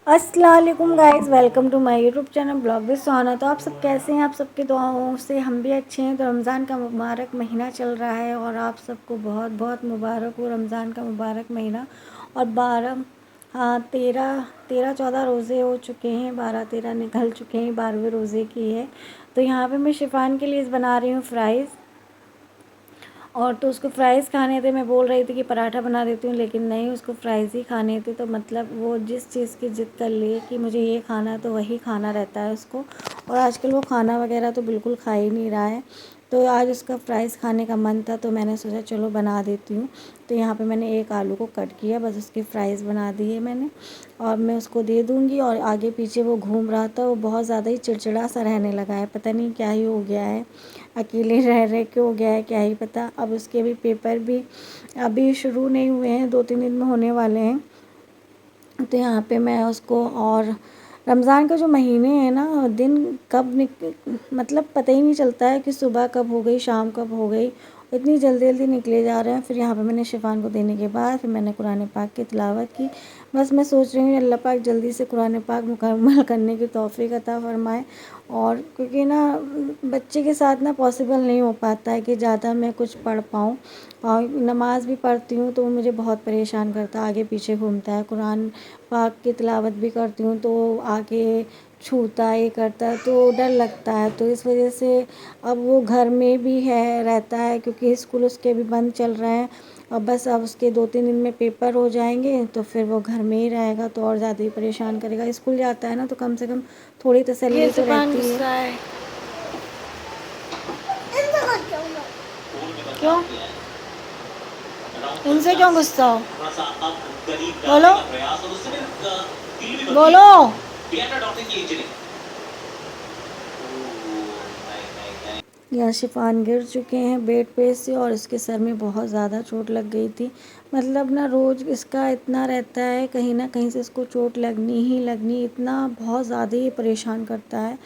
अस्सलाम वालेकुम guys, welcome to my YouTube channel blog with Sohana. तो आप सब कैसे हैं? आप सबकी दुआओं से हम भी अच्छे हैं। तो रमज़ान का मुबारक महीना चल रहा है और आप सबको बहुत बहुत मुबारक हो रमज़ान का मुबारक महीना। और 12 हाँ 13 14 रोज़े हो चुके हैं, 12 13 निकल चुके हैं, 12वें रोज़े की है। तो यहाँ पे मैं शिफ़ान के लिए बना रही हूँ फ्राइज़। और तो उसको फ्राइज़ खाने थे। मैं बोल रही थी कि पराठा बना देती हूँ, लेकिन नहीं, उसको फ्राइज़ ही खाने थे। तो मतलब वो जिस चीज़ की ज़िद कर लिए कि मुझे ये खाना है तो वही खाना रहता है उसको। और आजकल वो खाना वगैरह तो बिल्कुल खा ही नहीं रहा है। तो आज उसका फ्राइज़ खाने का मन था, तो मैंने सोचा चलो बना देती हूँ। तो यहाँ पे मैंने एक आलू को कट किया, बस उसकी फ्राइज़ बना दी है मैंने। और मैं उसको दे दूँगी। और आगे पीछे वो घूम रहा था, वो बहुत ज़्यादा ही चिड़चिड़ा सा रहने लगा है, पता नहीं क्या ही हो गया है, अकेले रह रह के हो गया है, क्या ही पता। अब उसके भी पेपर भी अभी शुरू नहीं हुए हैं, 2 3 दिन में होने वाले हैं। तो यहाँ पे मैं उसको, और रमज़ान का जो महीने हैं ना, दिन कब मतलब पता ही नहीं चलता है कि सुबह कब हो गई, शाम कब हो गई, इतनी जल्दी जल्दी निकले जा रहे हैं। फिर यहाँ पे मैंने शिफ़ान को देने के बाद फिर मैंने कुरान पाक की तिलावत की। बस मैं सोच रही हूँ अल्लाह पाक जल्दी से कुरान पाक मुकम्मल करने की तौफ़ीक अता फ़रमाए। और क्योंकि ना बच्चे के साथ ना पॉसिबल नहीं हो पाता है कि ज़्यादा मैं कुछ पढ़ पाऊँ। और नमाज़ भी पढ़ती हूँ तो वो मुझे बहुत परेशान करता है, आगे पीछे घूमता है। कुरान पाक की तिलावत भी करती हूँ तो आके छूता है, ये करता है, तो डर लगता है। तो इस वजह से अब वो घर में भी है, रहता है, क्योंकि स्कूल उसके भी बंद चल रहे हैं। और बस अब उसके 2 3 दिन में पेपर हो जाएंगे तो फिर वो घर में ही रहेगा, तो और ज़्यादा ही परेशान करेगा। स्कूल जाता है ना तो कम से कम थोड़ी तसल्ली तो रहती है। क्यों? इनसे क्यों गुस्सा हो? बोलो बोलो। यहाँ शिफ़ान गिर चुके हैं बेड पे से और इसके सर में बहुत ज़्यादा चोट लग गई थी। मतलब ना रोज़ इसका इतना रहता है, कहीं ना कहीं से इसको चोट लगनी ही लगनी, इतना बहुत ज़्यादा ही परेशान करता है।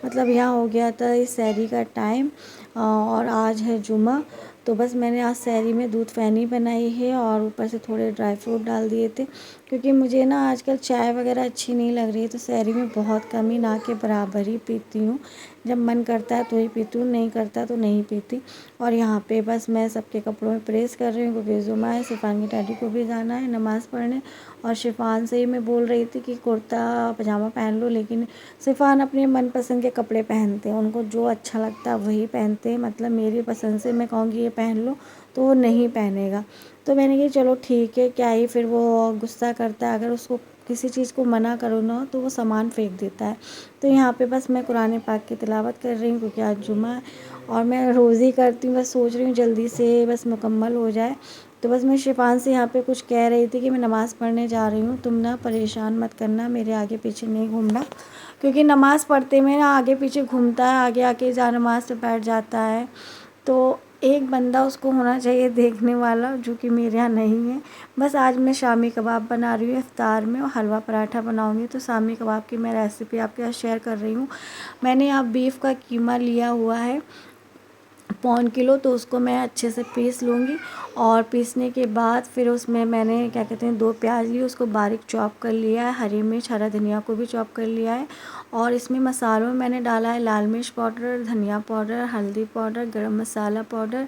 मतलब यहाँ हो गया था इस सहरी का टाइम, और आज है जुमा। तो बस मैंने आज सहरी में दूध फ़ैनी बनाई है और ऊपर से थोड़े ड्राई फ्रूट डाल दिए थे, क्योंकि मुझे ना आजकल चाय वगैरह अच्छी नहीं लग रही है। तो सहरी में बहुत कम ही, ना के बराबर ही पीती हूँ। जब मन करता है तो ही पीती हूँ, नहीं करता तो नहीं पीती। और यहाँ पे बस मैं सबके कपड़ों में प्रेस कर रही हूँ, क्योंकि जुमा है, शिफ़ान की डैडी को भी जाना है नमाज़ पढ़ने। और शिफ़ान से ही मैं बोल रही थी कि कुर्ता पजामा पहन लो, लेकिन शिफ़ान अपने मनपसंद के कपड़े पहनते हैं, उनको जो अच्छा लगता है वही पहनते हैं। मतलब मेरी पसंद से मैं कहूँगी ये पहन लो तो वो नहीं पहनेगा। तो मैंने कहा चलो ठीक है, क्या ही फिर वो गुस्सा करता है, अगर उसको किसी चीज़ को मना करो ना तो वो सामान फेंक देता है। तो यहाँ पे बस मैं कुरान पाक की तिलावत कर रही हूँ, क्योंकि आज जुमा है और मैं रोज़ ही करती हूँ। बस सोच रही हूँ जल्दी से बस मुकम्मल हो जाए। तो बस मैं शिफ़ान से यहाँ पे कुछ कह रही थी कि मैं नमाज़ पढ़ने जा रही हूँ, तुम ना परेशान मत करना, मेरे आगे पीछे नहीं घूमना, क्योंकि नमाज़ पढ़ते में ना आगे पीछे घूमता है, आगे आके जा नमाज़ पे बैठ जाता है। तो एक बंदा उसको होना चाहिए देखने वाला, जो कि मेरे यहाँ नहीं है। बस आज मैं शामी कबाब बना रही हूँ इफ्तार में, और हलवा पराठा बनाऊँगी। तो शामी कबाब की मैं रेसिपी आपके साथ शेयर कर रही हूँ। मैंने यहाँ बीफ का कीमा लिया हुआ है 1 पौन किलो, तो उसको मैं अच्छे से पीस लूँगी। और पीसने के बाद फिर उसमें मैंने क्या कहते हैं 2 प्याज लिए, उसको बारीक चॉप कर लिया है, हरी मिर्च हरा धनिया को भी चॉप कर लिया है। और इसमें मसालों में मैंने डाला है लाल मिर्च पाउडर, धनिया पाउडर, हल्दी पाउडर, गरम मसाला पाउडर,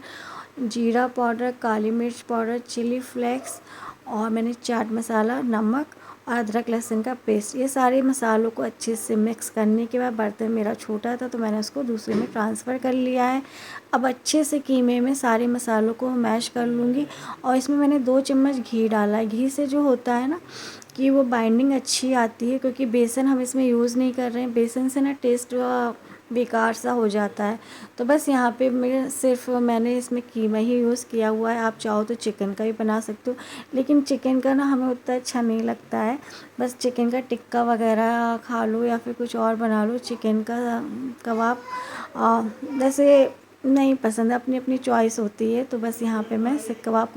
जीरा पाउडर, काली मिर्च पाउडर, चिली फ्लेक्स, और मैंने चाट मसाला, नमक और अदरक लहसुन का पेस्ट, ये सारे मसालों को अच्छे से मिक्स करने के बाद, बर्तन मेरा छोटा था तो मैंने उसको दूसरे में ट्रांसफ़र कर लिया है। अब अच्छे से कीमे में सारे मसालों को मैश कर लूँगी। और इसमें मैंने 2 चम्मच घी डाला है। घी से जो होता है ना कि वो बाइंडिंग अच्छी आती है, क्योंकि बेसन हम इसमें यूज़ नहीं कर रहे हैं, बेसन से ना टेस्ट बेकार सा हो जाता है। तो बस यहाँ पे मैंने इसमें कीमा ही यूज़ किया हुआ है। आप चाहो तो चिकन का भी बना सकते हो, लेकिन चिकन का ना हमें उतना अच्छा नहीं लगता है। बस चिकन का टिक्का वगैरह खा लो या फिर कुछ और बना लो, चिकन का कबाब वैसे नहीं पसंद, अपनी अपनी चॉइस होती है। तो बस यहाँ पे मैं सीख कबाब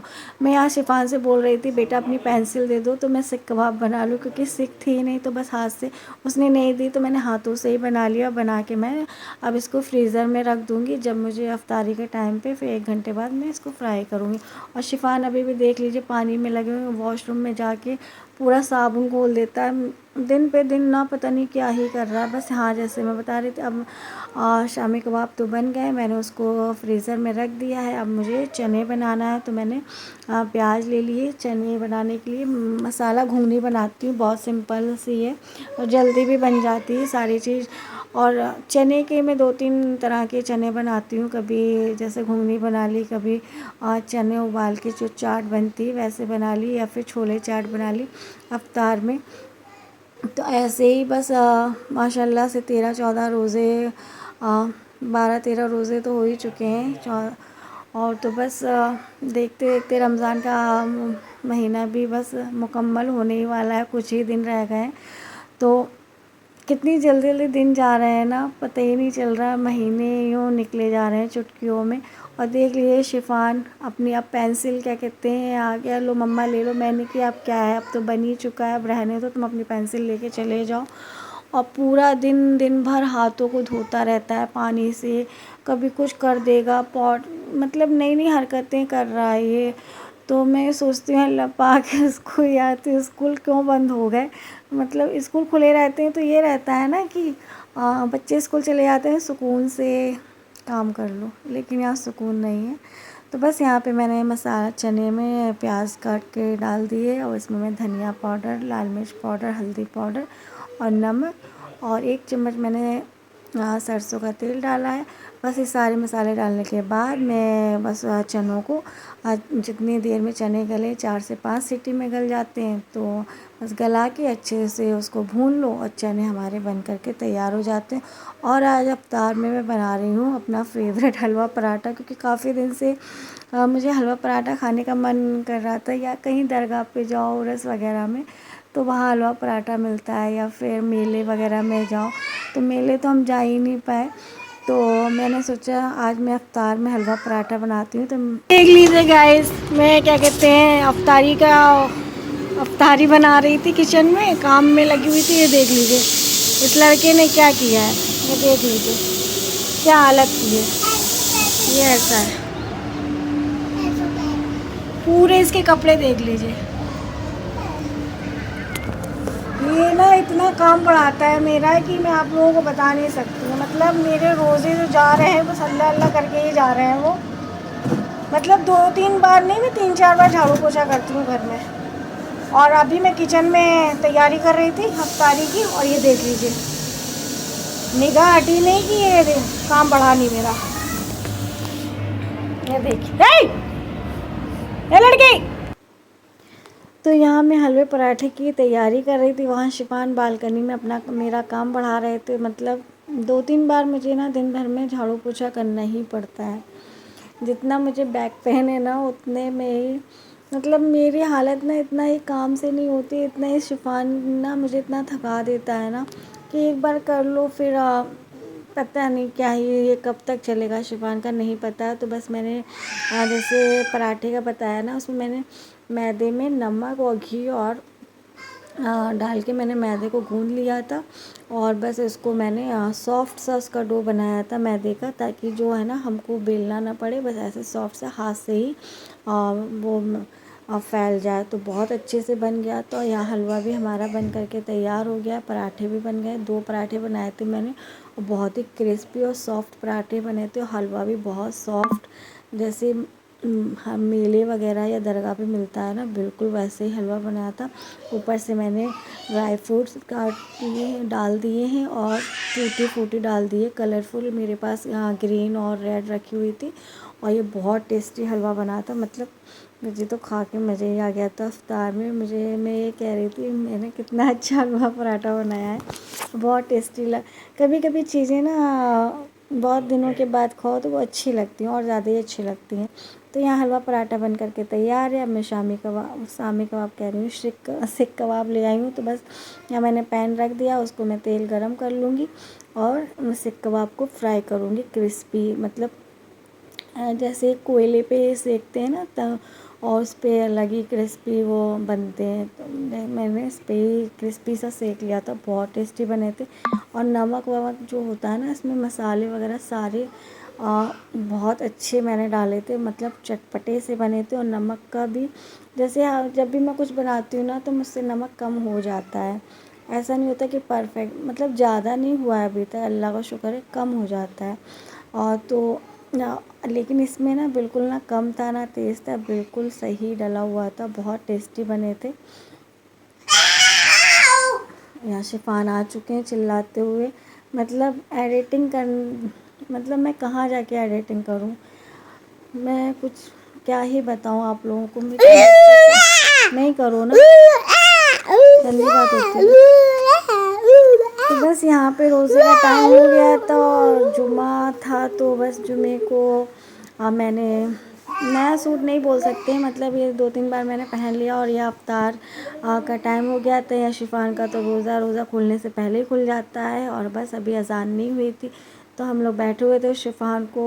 मैं यहाँ शिफ़ान से बोल रही थी बेटा अपनी पेंसिल दे दो तो मैं सीख कबाब बना लूँ, क्योंकि सीख थी नहीं तो बस हाथ से उसने नहीं दी, तो मैंने हाथों से ही बना लिया। बना के मैं अब इसको फ्रीज़र में रख दूँगी, जब मुझे अफ्तारी के टाइम पे फिर 1 घंटे बाद मैं इसको फ्राई करूँगी। और शिफ़ान अभी भी देख लीजिए पानी में लगे हुए, वॉशरूम में जाके पूरा साबुन घोल देता है। दिन पे दिन ना पता नहीं क्या ही कर रहा है बस। हाँ, जैसे मैं बता रही थी, अब शामी कबाब तो बन गए, मैंने उसको फ्रीज़र में रख दिया है। अब मुझे चने बनाना है, तो मैंने प्याज ले लिए चने बनाने के लिए। मसाला घुगनी बनाती हूँ, बहुत सिंपल सी है और जल्दी भी बन जाती है सारी चीज़। और चने के मैं 2-3 तरह के चने बनाती हूँ, कभी जैसे घुगनी बना ली, कभी चने उबाल के जो चाट बनती है वैसे बना ली, या फिर छोले चाट बना ली अफ्तार में। तो ऐसे ही बस माशाल्लाह से 13-14 रोज़े, 12-13 रोज़े तो हो ही चुके हैं। और तो बस देखते देखते रमज़ान का महीना भी बस मुकम्मल होने ही वाला है, कुछ ही दिन रह गए हैं। तो कितनी जल्दी जल्दी दिन जा रहे हैं ना, पता ही नहीं चल रहा, महीने यूँ निकले जा रहे हैं चुटकियों में। और देख लीजिए शिफ़ॉन अपनी, अब पेंसिल क्या कहते हैं आ गया, लो मम्मा ले लो। मैंने कहा अब क्या है, अब तो बन ही चुका है, अब रहने दो, तुम अपनी पेंसिल लेके चले जाओ। और पूरा दिन दिन भर हाथों को धोता रहता है पानी से, कभी कुछ कर देगा पॉट, मतलब नई नई हरकतें कर रहा है ये। तो मैं सोचती हूँ अल्लाह पाक इसको, या तो स्कूल क्यों बंद हो गए। मतलब स्कूल खुले रहते हैं तो ये रहता है ना कि बच्चे स्कूल चले जाते हैं सुकून से काम कर लो, लेकिन यहाँ सुकून नहीं है। तो बस यहाँ पे मैंने मसाला चने में प्याज काट के डाल दिए, और इसमें मैं धनिया पाउडर, लाल मिर्च पाउडर, हल्दी पाउडर और नमक, और 1 चम्मच मैंने सरसों का तेल डाला है। बस ये सारे मसाले डालने के बाद मैं बस चनों को, जितनी देर में चने गले, 4 से 5 सीटी में गल जाते हैं, तो बस गला के अच्छे से उसको भून लो और चने हमारे बन करके तैयार हो जाते हैं। और आज इफ्तार में मैं बना रही हूँ अपना फेवरेट हलवा पराठा, क्योंकि काफ़ी दिन से मुझे हलवा पराठा खाने का मन कर रहा था। या कहीं दरगाह पे जाओ उर्स वगैरह में, तो वहाँ हलवा पराठा मिलता है, या फिर मेले वगैरह में जाओ, तो मेले तो हम जा ही नहीं पाए। तो मैंने सोचा आज मैं इफ्तार में हलवा पराठा बनाती हूँ। तो देख लीजिए गाइस, मैं क्या कहते हैं अफ्तारी बना रही थी, किचन में काम में लगी हुई थी। ये देख लीजिए इस लड़के ने क्या किया है, ये देख लीजिए क्या हालत की है। ये ऐसा है, पूरे इसके कपड़े देख लीजिए। ये ना इतना काम बढ़ाता है मेरा कि मैं आप लोगों को बता नहीं सकती हूँ। मतलब मेरे रोज़े जो जा रहे हैं बस अल्लाह अल्लाह करके ही जा रहे हैं वो। मतलब 2-3 बार नहीं, मैं 3-4 बार झाड़ू पोछा करती हूँ घर में। और अभी मैं किचन में तैयारी कर रही थी इफ्तारी की, और ये देख लीजिए निगाह हटी नहीं कि काम बढ़ा नहीं मेरा। ये देखिए, ये लड़की। तो यहाँ मैं हलवे पराठे की तैयारी कर रही थी, वहाँ शिफान बालकनी में अपना मेरा काम बढ़ा रहे थे। मतलब 2-3 बार मुझे ना दिन भर में झाड़ू पोछा करना ही पड़ता है। जितना मुझे बैक पेन है ना, उतने में ही मतलब मेरी हालत ना इतना ही काम से नहीं होती, इतना ही शिफान ना मुझे इतना थका देता है ना कि एक बार कर लो फिर पता नहीं क्या ही ये कब तक चलेगा, शिफान का नहीं पता। तो बस मैंने जैसे पराठे का बताया ना, उसमें मैंने मैदे में नमक और घी और डाल के मैंने मैदे को गूँध लिया था। और बस इसको मैंने सॉफ्ट सा उसका डो बनाया था मैदे का, ताकि जो है ना हमको बेलना ना पड़े, बस ऐसे सॉफ्ट सा हाथ से ही वो फैल जाए। तो बहुत अच्छे से बन गया। तो यहाँ हलवा भी हमारा बन करके तैयार हो गया, पराठे भी बन गए। 2 पराठे बनाए थे मैंने, और बहुत ही क्रिस्पी और सॉफ्ट पराठे बने थे। हलवा भी बहुत सॉफ्ट, जैसे हम मेले वगैरह या दरगाह पे मिलता है ना, बिल्कुल वैसे ही हलवा बनाया था। ऊपर से मैंने ड्राई फ्रूट्स काट दिए डाल दिए हैं, और टूटी फ्रूटी डाल दिए कलरफुल। मेरे पास यहाँ ग्रीन और रेड रखी हुई थी, और ये बहुत टेस्टी हलवा बना था। मतलब मुझे तो खा के मज़े ही आ गया था इफ्तार में। मैं ये कह रही थी मैंने कितना अच्छा हलवा पराठा बनाया है, बहुत टेस्टी कभी कभी चीज़ें ना बहुत दिनों के बाद खाओ तो वो अच्छी लगती हैं, और ज़्यादा ही अच्छी लगती हैं। तो यहाँ हलवा पराठा बन करके तैयार है। अब मैं शामी कबाब कह रही हूँ, सीख कबाब ले आई हूँ। तो बस यहाँ मैंने पैन रख दिया, उसको मैं तेल गरम कर लूँगी, और मैं सीख कबाब को फ्राई करूँगी क्रिस्पी। मतलब जैसे कोयले पे सेकते हैं ना, तब और उस पर अलग ही क्रिस्पी वो बनते हैं। तो मैंने इस पर ही क्रिस्पी सा सेक लिया था, बहुत टेस्टी बने थे। और नमक वमक जो होता है ना, इसमें मसाले वगैरह सारे बहुत अच्छे मैंने डाले थे, मतलब चटपटे से बने थे। और नमक का भी जैसे जब भी मैं कुछ बनाती हूँ ना तो मुझसे नमक कम हो जाता है, ऐसा नहीं होता कि परफेक्ट, मतलब ज़्यादा नहीं हुआ है अभी तक, अल्लाह का शुक्र है, कम हो जाता है। और तो लेकिन इसमें ना बिल्कुल ना कम था ना तेज़ था, बिल्कुल सही डला हुआ था, बहुत टेस्टी बने थे। यहाँ शिफान आ चुके हैं चिल्लाते हुए, मतलब मतलब मैं कहाँ जाके एडिटिंग करूँ, मैं कुछ क्या ही बताऊँ आप लोगों को। नहीं करो ना, गंदी बात होती है। तो बस यहाँ पे रोज़े का टाइम हो गया था और जुमा था, तो बस जुमे को मैंने नया सूट नहीं बोल सकते, मतलब ये 2-3 बार मैंने पहन लिया और यह अफ्तार का टाइम हो गया था। या शिफान का तो रोज़ा खुलने से पहले ही खुल जाता है, और बस अभी अज़ान नहीं हुई थी तो हम लोग बैठे हुए थे। शिफान को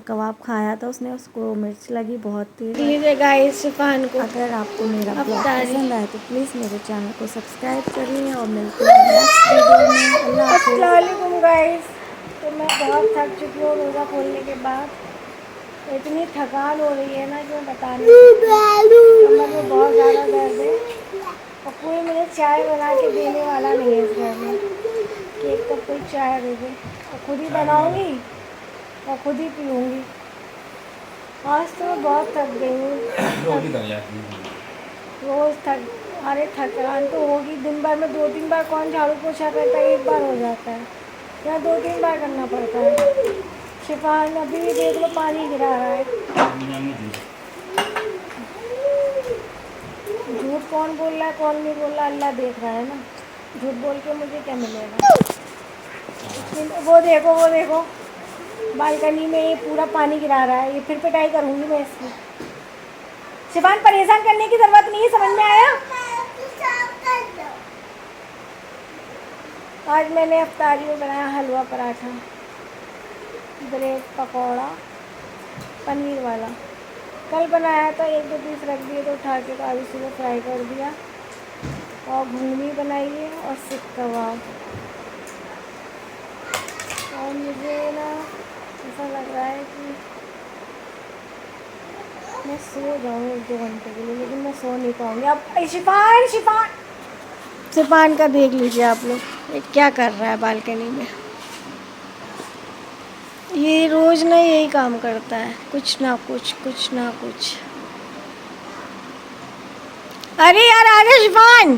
कबाब खाया था उसने, उसको मिर्च लगी बहुत तेज़। लीजिए गाइस शिफान को। अगर आपको मेरा ब्लॉग पसंद आए तो प्लीज़ मेरे चैनल को सब्सक्राइब करिए और मिलते हैं नेक्स्ट वीडियो में। अल्लाह हाफ़िज़। अस्सलाम वालेकुम गाइस। तो मैं बहुत थक चुकी हूँ रोज़ा खोलने के बाद, इतनी थकान हो रही है ना कि मैं बता नहीं सकती, कमर में बहुत ज़्यादा दर्द है और कोई मुझे चाय बना के देने वाला नहीं है इस घर में कि एक कप कोई चाय दे दे, और खुद ही बनाऊँगी और खुद ही पीऊँगी। आज तो मैं बहुत थक गई हूँ, रोज़ अरे थकान तो होगी, दिन भर में 2-3 बार कौन झाड़ू पोछा करता है, एक बार हो जाता है या 2-3 बार करना पड़ता है। शिफान अभी भी देख लो पानी गिरा रहा है। झूठ कौन बोल रहा है कौन नहीं बोल रहा, अल्लाह देख रहा है ना, झूठ बोल के मुझे क्या मिलेगा। वो देखो बालकनी में ये पूरा पानी गिरा रहा है, ये फिर पिटाई करूँगी मैं इसकी। शिफान परेशान करने की ज़रूरत नहीं है, समझ में आया। आज मैंने अफ्तारी में बनाया हलवा पराठा, ब्रेड पकौड़ा पनीर वाला। कल बनाया था 1-2 पीस रख दिए तो उठा के आज सुबह फ्राई कर दिया, और घुंगनी बनाई है और सीख कबाब। और मुझे ना ऐसा लग रहा है कि मैं सो जाऊँ 1-2 घंटे के लिए, लेकिन मैं सो नहीं पाऊँगी। अब शिफान का देख लीजिए आप लोग, ये क्या कर रहा है बालकनी में। ये रोज़ ना यही काम करता है, कुछ ना कुछ। अरे यार आजा शिफान।